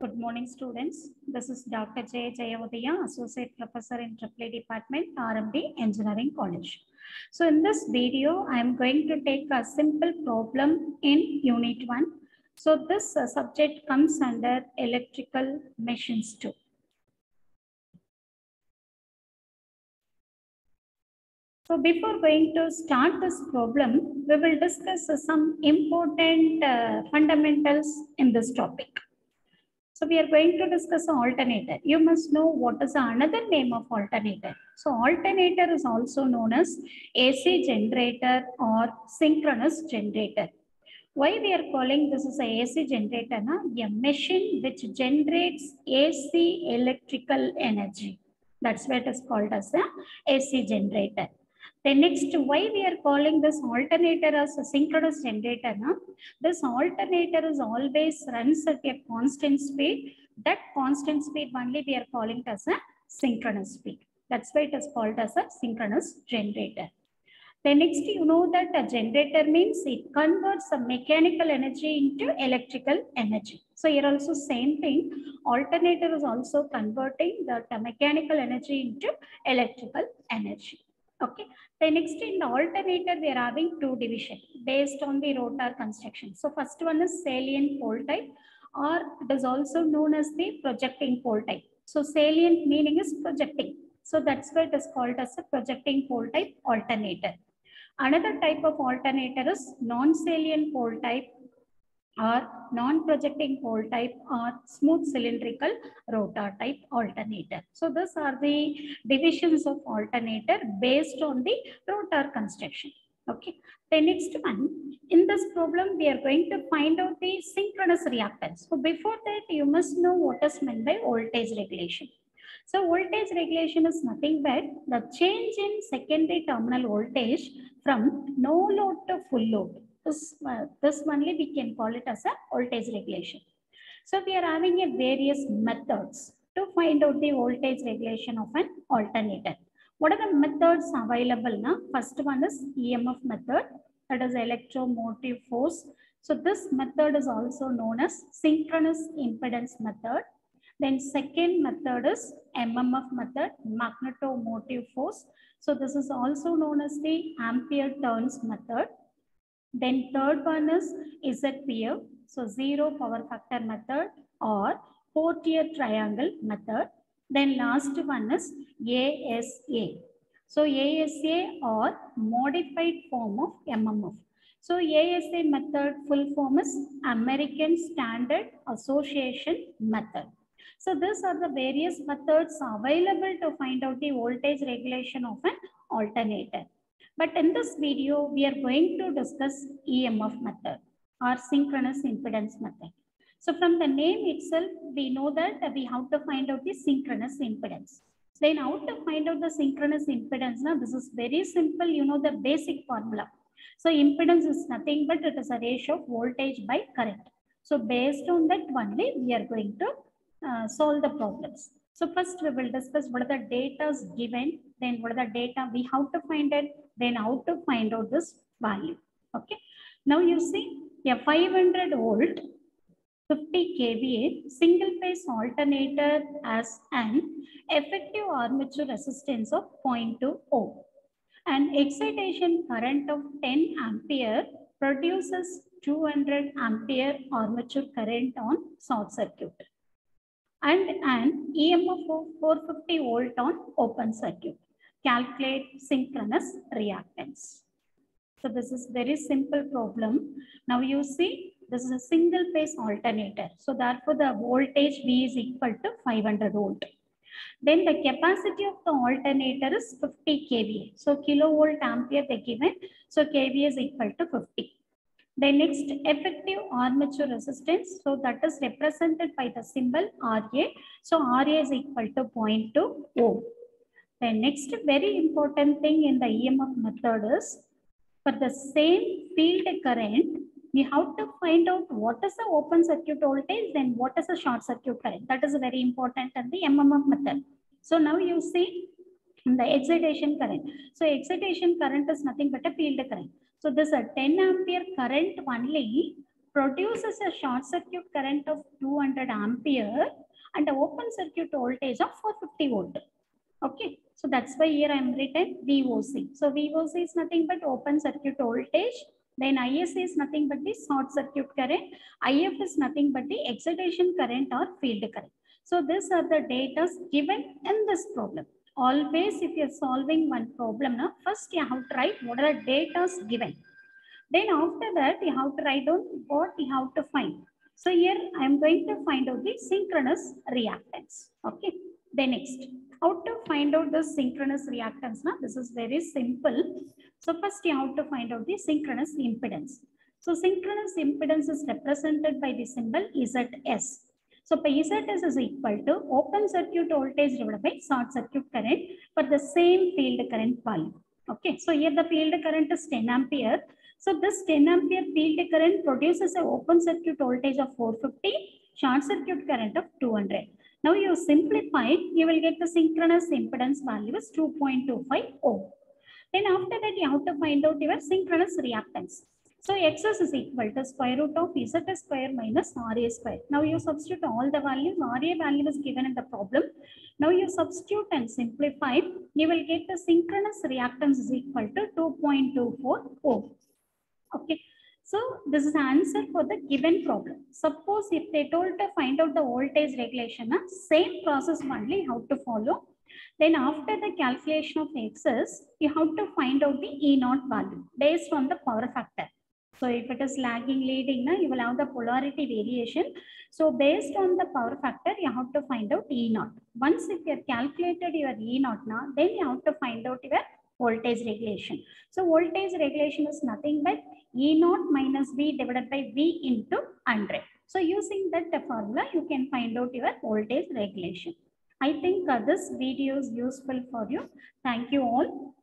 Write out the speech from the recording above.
Good morning, students. This is Dr. J. Jayavadaya, Associate Professor in AAA Department, RMD Engineering College. So in this video, I am going to take a simple problem in Unit 1. So this subject comes under Electrical Machines 2. So before going to start this problem, we will discuss some important fundamentals in this topic. So we are going to discuss an alternator. You must know what is another name of alternator. So alternator is also known as AC generator or synchronous generator. Why we are calling this as a AC generator? A machine which generates AC electrical energy. That's why it is called as a AC generator. Then next, why we are calling this alternator as a synchronous generator? This alternator is always runs at a constant speed. That constant speed only we are calling it as a synchronous speed. That's why it is called as a synchronous generator. Then next, you know that a generator means it converts the mechanical energy into electrical energy. So here also same thing. Alternator is also converting the mechanical energy into electrical energy. Okay. Then next in the alternator, we are having two divisions based on the rotor construction. So first one is salient pole type, or it is also known as the projecting pole type. So salient meaning is projecting. So that's why it is called as a projecting pole type alternator. Another type of alternator is non-salient pole type or non-projecting pole type or smooth cylindrical rotor type alternator. So these are the divisions of alternator based on the rotor construction. Okay. The next one, in this problem, we are going to find out the synchronous reactance. So before that, you must know what is meant by voltage regulation. So voltage regulation is nothing but the change in secondary terminal voltage from no load to full load. This only we can call it as a voltage regulation. So we are having a various methods to find out the voltage regulation of an alternator. What are the methods available now? First one is EMF method, that is electromotive force. So this method is also known as synchronous impedance method. Then second method is MMF method, magnetomotive force. So this is also known as the ampere turns method. Then third one is ZPF, so zero power factor method or four-tier triangle method. Then last one is ASA. So ASA or modified form of MMF. So ASA method full form is American Standard Association method. So these are the various methods available to find out the voltage regulation of an alternator. But in this video, we are going to discuss EMF method or synchronous impedance method. So from the name itself, we know that we have to find out the synchronous impedance. Then how to find out the synchronous impedance? Now, this is very simple. You know the basic formula. So impedance is nothing but it is a ratio of voltage by current. So based on that only, we are going to solve the problems. So first we will discuss what are the data given, then what are the data we have to find it, then how to find out this value. Okay. Now you see a 500 volt 50 kVA single phase alternator has an effective armature resistance of 0.2 ohm. An excitation current of 10 ampere produces 200 ampere armature current on short circuit and an EMF of 450 volt on open circuit. Calculate synchronous reactance. So this is very simple problem. Now you see this is a single phase alternator. So therefore the voltage V is equal to 500 volt. Then the capacity of the alternator is 50 kVA. So kilovolt ampere they given. So kVA is equal to 50. The next effective armature resistance. So that is represented by the symbol RA. So RA is equal to 0.2 ohm. The next very important thing in the EMF method is for the same field current, we have to find out what is the open circuit voltage and what is the short circuit current. That is very important in the MMF method. So now you see the excitation current. So excitation current is nothing but a field current. So this is a 10 ampere current only produces a short circuit current of 200 ampere and an open circuit voltage of 450 volt. Okay, so that's why here I am written VOC. So VOC is nothing but open circuit voltage. Then IS is nothing but the short circuit current. IF is nothing but the excitation current or field current. So these are the data given in this problem. Always if you are solving one problem, now first you have to write what are the data given. Then after that you have to write down what you have to find. So here I am going to find out the synchronous reactance. Okay. Then next, how to find out the synchronous reactance? Now this is very simple. So first you have to find out the synchronous impedance. So synchronous impedance is represented by the symbol ZS. So ZS is equal to open circuit voltage divided by short circuit current for the same field current value. Okay, so here the field current is 10 ampere. So this 10 ampere field current produces an open circuit voltage of 450, short circuit current of 200. Now you simplify, you will get the synchronous impedance value is 2.25 ohm. Then after that you have to find out your synchronous reactance. So XS is equal to square root of ZS square minus RA square. Now you substitute all the values. RA value is given in the problem. Now you substitute and simplify. You will get the synchronous reactance is equal to 2.24 ohm. Okay. So this is the answer for the given problem. Suppose if they told to find out the voltage regulation, same process only how to follow. Then after the calculation of XS, you have to find out the E0 value based on the power factor. So if it is lagging leading, you will have the polarity variation. So based on the power factor, you have to find out E0. Once if you have calculated your E0 now, then you have to find out your voltage regulation. So voltage regulation is nothing but E0 minus V divided by V into 100. So using that formula, you can find out your voltage regulation. I think this video is useful for you. Thank you all.